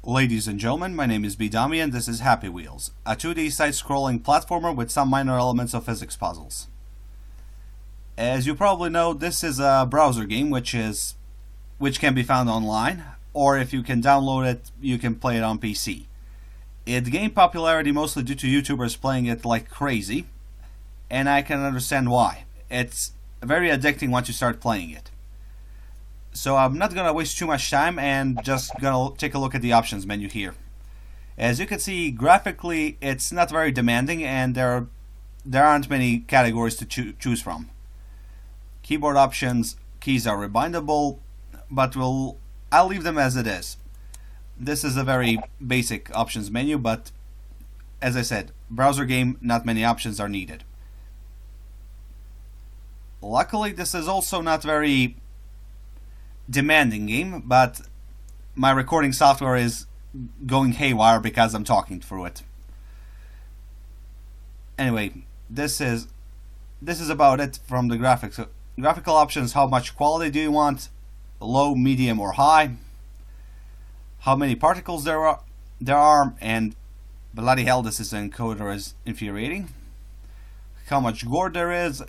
Ladies and gentlemen, my name is Bedomy and this is Happy Wheels, a 2D side-scrolling platformer with some minor elements of physics puzzles. As you probably know, this is a browser game which can be found online, or if you can download it, you can play it on PC. It gained popularity mostly due to YouTubers playing it like crazy, and I can understand why. It's very addicting once you start playing it. So I'm not gonna waste too much time and just gonna take a look at the options menu here. As you can see, graphically it's not very demanding and there aren't many categories to choose from. Keyboard options, keys are rebindable, but I'll leave them as it is. This is a very basic options menu, but as I said, browser game, not many options are needed. Luckily, this is also not very demanding game, but my recording software is going haywire because I'm talking through it. Anyway, this is about it from the graphics. Graphical options: how much quality do you want? Low, medium, or high? How many particles there are, and bloody hell, this encoder is infuriating. How much gore there is?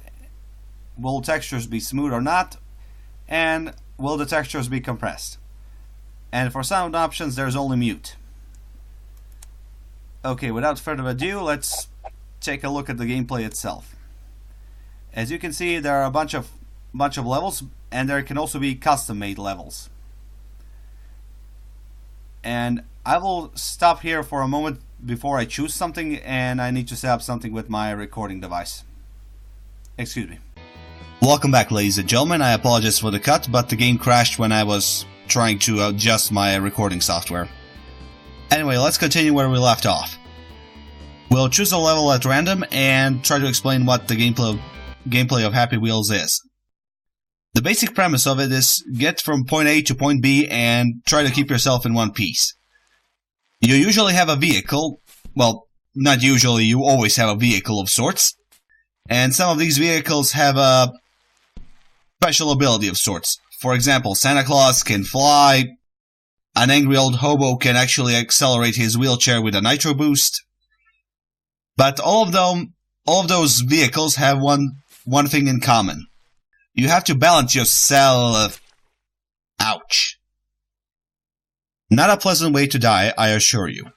Will textures be smooth or not? And will the textures be compressed? And for sound options, there's only mute. Okay, without further ado, let's take a look at the gameplay itself. As you can see, there are a bunch of levels, and there can also be custom-made levels. And I will stop here for a moment before I choose something, and I need to set up something with my recording device. Excuse me. Welcome back, ladies and gentlemen. I apologize for the cut, but the game crashed when I was trying to adjust my recording software. Anyway, let's continue where we left off. We'll choose a level at random and try to explain what the gameplay of Happy Wheels is. The basic premise of it is get from point A to point B and try to keep yourself in one piece. You usually have a vehicle, well, not usually, you always have a vehicle of sorts, and some of these vehicles have a special ability of sorts. For example, Santa Claus can fly, an angry old hobo can actually accelerate his wheelchair with a nitro boost. But all of those vehicles have one thing in common. You have to balance yourself. Ouch. Not a pleasant way to die, I assure you.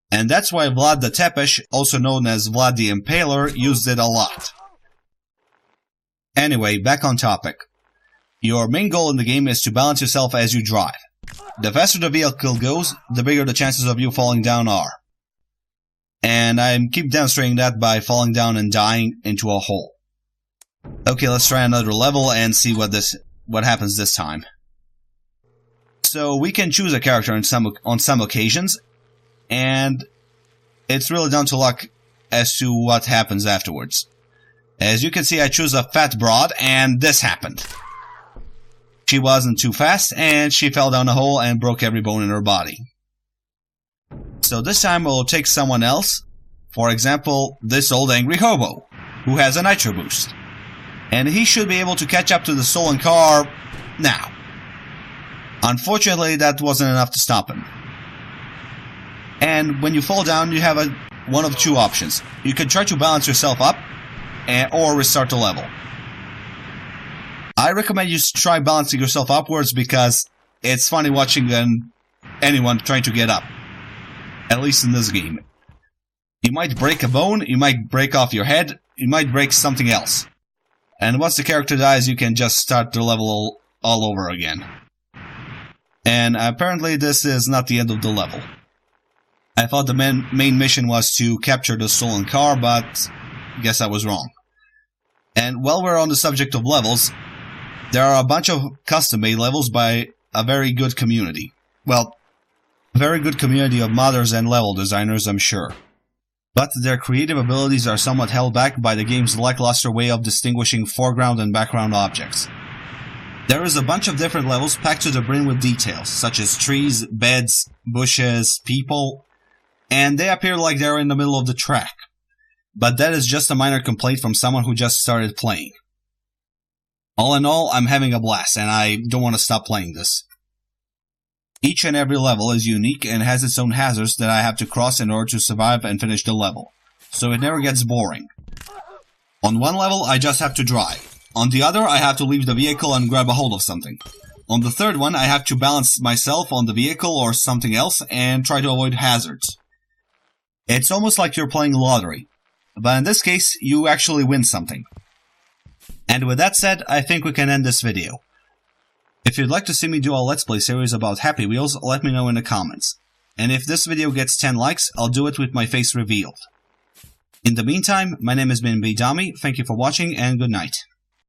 And that's why Vlad the Tepesh, also known as Vlad the Impaler, used it a lot. Anyway, back on topic. Your main goal in the game is to balance yourself as you drive. The faster the vehicle goes, the bigger the chances of you falling down are. And I keep demonstrating that by falling down and dying into a hole. Okay, let's try another level and see what happens this time. So we can choose a character on some occasions, and it's really down to luck as to what happens afterwards. As you can see, I choose a fat broad, and this happened. She wasn't too fast, and she fell down a hole and broke every bone in her body. So this time we'll take someone else, for example, this old angry hobo, who has a nitro boost. And he should be able to catch up to the stolen car now. Unfortunately, that wasn't enough to stop him. And when you fall down, you have one of two options. You can try to balance yourself up, or restart the level. I recommend you try balancing yourself upwards because it's funny watching anyone trying to get up. At least in this game. You might break a bone, you might break off your head, you might break something else. And once the character dies, you can just start the level all over again. And apparently this is not the end of the level. I thought the main mission was to capture the stolen car, but guess I was wrong. And while we're on the subject of levels, there are a bunch of custom-made levels by a very good community. Well, a very good community of modders and level designers, I'm sure. But their creative abilities are somewhat held back by the game's lackluster way of distinguishing foreground and background objects. There is a bunch of different levels packed to the brim with details, such as trees, beds, bushes, people, and they appear like they're in the middle of the track. But that is just a minor complaint from someone who just started playing. All in all, I'm having a blast, and I don't want to stop playing this. Each and every level is unique and has its own hazards that I have to cross in order to survive and finish the level, so it never gets boring. On one level, I just have to drive. On the other, I have to leave the vehicle and grab a hold of something. On the third one, I have to balance myself on the vehicle or something else and try to avoid hazards. It's almost like you're playing lottery, but in this case, you actually win something. And with that said, I think we can end this video. If you'd like to see me do a Let's Play series about Happy Wheels, let me know in the comments. And if this video gets 10 likes, I'll do it with my face revealed. In the meantime, my name has been Bedomy, thank you for watching and good night.